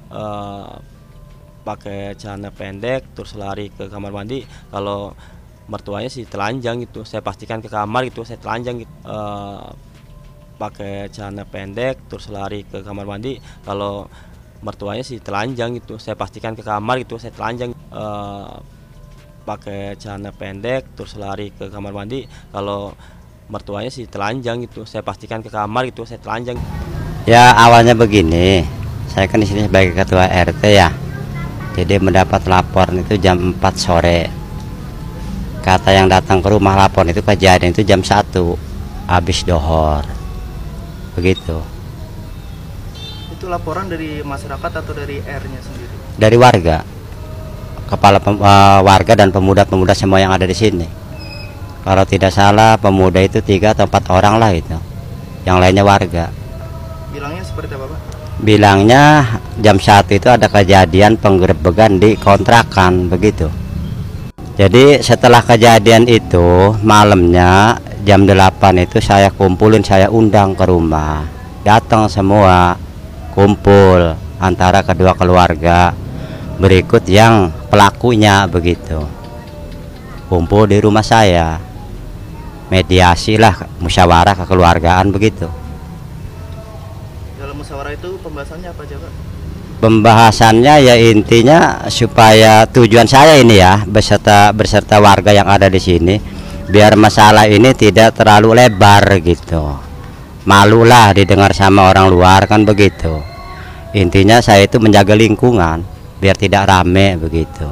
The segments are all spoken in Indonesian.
eh, pakai celana pendek terus lari ke kamar mandi. Kalau mertuanya sih telanjang gitu, saya pastikan ke kamar gitu, saya telanjang gitu. Pakai celana pendek terus lari ke kamar mandi. Kalau mertuanya sih telanjang gitu, saya pastikan ke kamar gitu, saya telanjang. Pakai celana pendek terus lari ke kamar mandi. Kalau mertuanya sih telanjang gitu, saya pastikan ke kamar gitu, saya telanjang. Ya awalnya begini, saya kan di sini sebagai ketua RT ya. Jadi mendapat laporan itu jam 4 sore. Kata yang datang ke rumah laporan itu kejadian itu jam 1 habis dohor. Begitu. Itu laporan dari masyarakat atau dari R-nya sendiri? Dari warga. Kepala warga dan pemuda-pemuda semua yang ada di sini. Kalau tidak salah pemuda itu 3 atau 4 orang lah itu. Yang lainnya warga. Bilangnya seperti apa, Pak? Bilangnya jam 1 itu ada kejadian penggerebekan di kontrakan begitu. Jadi setelah kejadian itu malamnya jam 8 itu saya kumpulin, saya undang ke rumah. Datang semua kumpul antara kedua keluarga. Berikut yang pelakunya begitu. Kumpul di rumah saya. Mediasi lah, musyawarah kekeluargaan begitu. Dalam musyawarah itu pembahasannya apa aja, Pak? Pembahasannya ya intinya supaya tujuan saya ini ya beserta warga yang ada di sini biar masalah ini tidak terlalu lebar gitu. Malulah didengar sama orang luar kan begitu. Intinya saya itu menjaga lingkungan biar tidak rame begitu.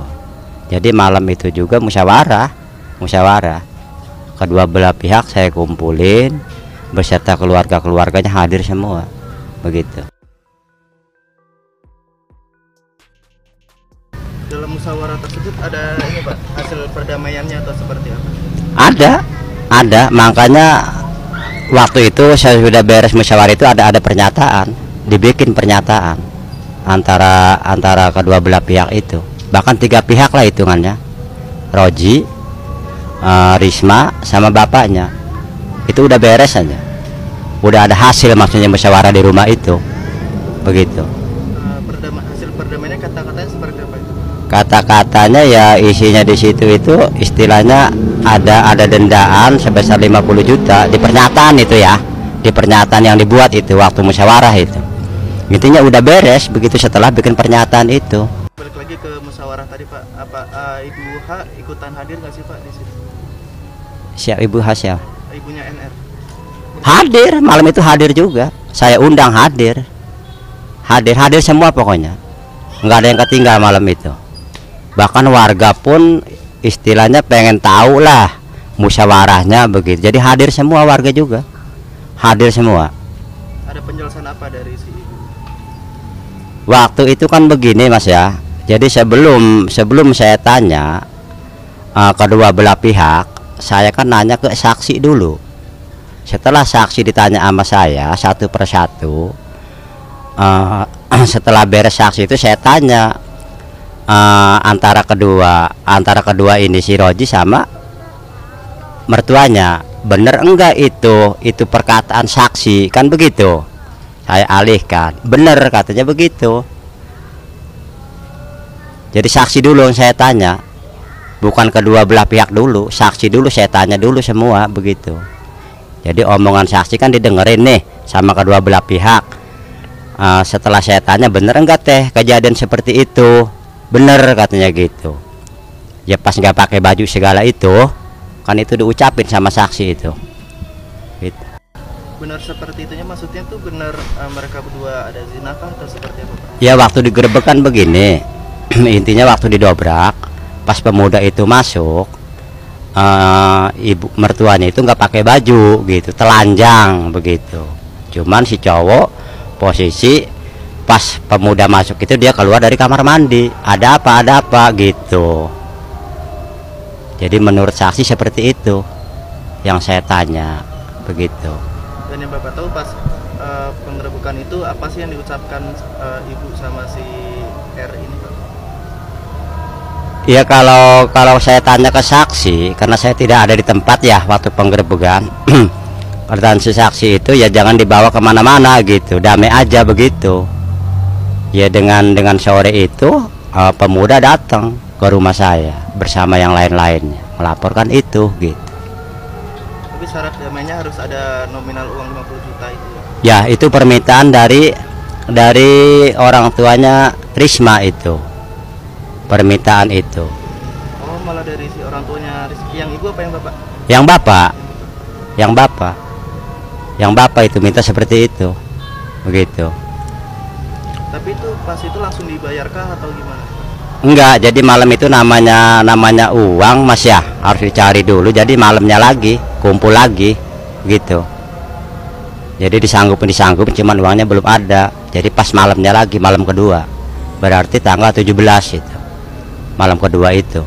Jadi malam itu juga musyawarah. Kedua belah pihak saya kumpulin beserta keluarga-keluarganya hadir semua begitu. Dalam musyawarah tersebut ada ini, Pak, hasil perdamaiannya atau seperti apa? Ada. Makanya waktu itu saya sudah beres musyawarah itu ada pernyataan, dibikin pernyataan antara kedua belah pihak itu. Bahkan 3 pihak lah hitungannya. Roji, Risma sama bapaknya. Itu udah beres aja. Udah ada hasil maksudnya musyawarah di rumah itu. Begitu. Hasil perdamaiannya kata-katanya seperti apa itu? Kata-katanya ya isinya di situ itu istilahnya ada dendaan sebesar 50 juta di pernyataan itu ya. Di pernyataan yang dibuat itu waktu musyawarah itu. Intinya udah beres begitu setelah bikin pernyataan itu. Balik lagi ke musyawarah tadi, Pak. Apa Ibu H ikutan hadir nggak sih, Pak, di situ? Siap Ibu Hasya. Ibunya NR. Hadir, malam itu hadir juga. Saya undang hadir semua pokoknya. Nggak ada yang ketinggal malam itu. Bahkan warga pun istilahnya pengen tahu lah musyawarahnya begitu. Jadi hadir semua warga juga. Hadir semua. Ada penjelasan apa dari si ibu? Waktu itu kan begini Mas ya. Jadi sebelum saya tanya kedua belah pihak, saya kan nanya ke saksi dulu. Setelah saksi ditanya sama saya satu persatu, setelah beres saksi itu saya tanya antara kedua ini si Roji sama mertuanya, bener enggak itu perkataan saksi kan begitu. Saya alihkan, bener katanya begitu. Jadi saksi dulu yang saya tanya, bukan kedua belah pihak dulu, saksi dulu saya tanya dulu semua begitu. Jadi omongan saksi kan didengerin nih sama kedua belah pihak. Setelah saya tanya bener enggak teh kejadian seperti itu, bener katanya gitu. Ya pas nggak pakai baju segala itu kan itu diucapin sama saksi itu gitu. Benar seperti itunya, maksudnya tuh benar mereka berdua ada zina kah atau seperti apa, Pak? Ya waktu digerebekan begini intinya waktu didobrak pas pemuda itu masuk, ibu mertuanya itu nggak pakai baju gitu, telanjang begitu. Cuman si cowok posisi pas pemuda masuk itu dia keluar dari kamar mandi, ada apa gitu. Jadi menurut saksi seperti itu yang saya tanya begitu. Dan yang Bapak tahu pas penggerebekan itu apa sih yang diucapkan ibu sama si R ini, Pak? Ya kalau saya tanya ke saksi, karena saya tidak ada di tempat ya waktu penggerebekan. Pertanyaan si saksi itu ya jangan dibawa kemana-mana gitu, damai aja begitu. Ya dengan sore itu pemuda datang ke rumah saya bersama yang lain-lainnya melaporkan itu gitu. Tapi syarat damainya harus ada nominal uang 50 juta itu ya. Ya itu permintaan dari orang tuanya Risma itu, permintaan itu. Oh malah dari si orang tuanya Rizky, yang ibu apa yang bapak? Yang bapak, yang bapak itu minta seperti itu, begitu. Tapi itu pas itu langsung dibayarkah atau gimana? Enggak, jadi malam itu namanya uang mas ya, harus dicari dulu. Jadi malamnya lagi kumpul lagi, gitu. Jadi disanggupin cuman uangnya belum ada. Jadi pas malamnya lagi, malam kedua, berarti tanggal 17 itu, malam kedua itu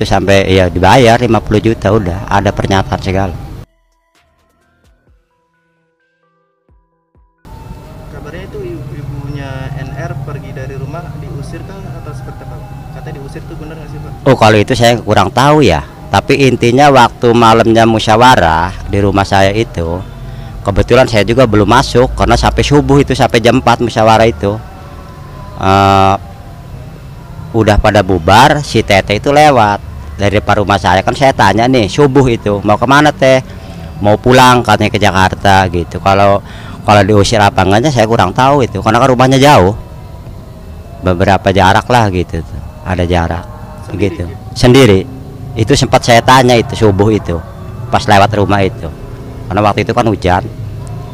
sampai ya dibayar 50 juta udah ada pernyataan segala. Kabarnya itu ibunya NR pergi dari rumah diusir kah atau seperti apa? Katanya diusir tuh bener nggak sih Pak? Oh kalau itu saya kurang tahu ya. Tapi intinya waktu malamnya musyawarah di rumah saya itu, kebetulan saya juga belum masuk karena sampai subuh itu, sampai jam 4 musyawarah itu udah pada bubar. Si Tete itu lewat dari depan rumah saya, kan saya tanya nih subuh itu mau kemana Teh, mau pulang katanya ke Jakarta gitu. Kalau diusir apa enggaknya saya kurang tahu itu, karena kan rumahnya jauh, beberapa jarak lah gitu, ada jarak begitu sendiri. Itu sempat saya tanya itu subuh itu pas lewat rumah itu, karena waktu itu kan hujan.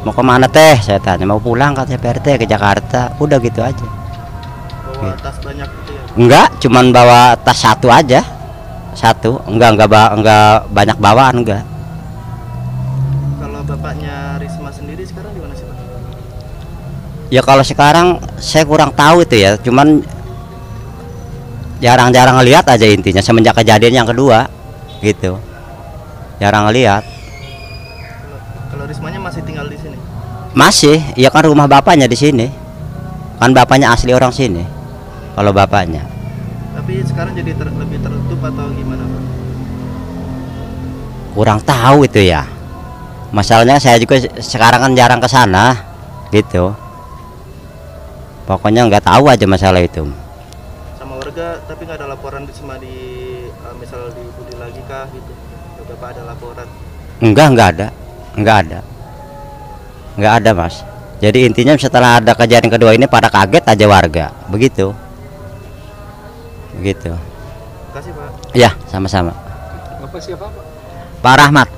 Mau kemana Teh, saya tanya. Mau pulang katanya PRT ke Jakarta, udah gitu aja. Bawa tas banyak gitu ya? Enggak, cuman bawa tas satu aja, satu, enggak banyak bawaan, enggak. Kalau bapaknya Risma sendiri sekarang di mana sih Pak? Ya kalau sekarang saya kurang tahu itu ya, cuman jarang-jarang lihat aja intinya semenjak kejadian yang kedua gitu, jarang lihat. Kalau Rismanya masih tinggal di sini? Masih, ya kan rumah bapaknya di sini, kan bapaknya asli orang sini. Kalau bapaknya, Tapi sekarang jadi lebih tertutup atau gimana Pak? kurang tahu itu ya. Masalahnya saya juga sekarang kan jarang ke sana gitu. Pokoknya nggak tahu aja masalah itu. Sama warga, tapi nggak ada laporan Risma di misal di Budi lagi kah gitu? Bapak ada laporan? Nggak ada mas. Jadi intinya setelah ada kejadian kedua ini pada kaget aja warga, begitu. Terima kasih Pak. Ya sama-sama. Bapak siapa Pak? Pak Rahmat.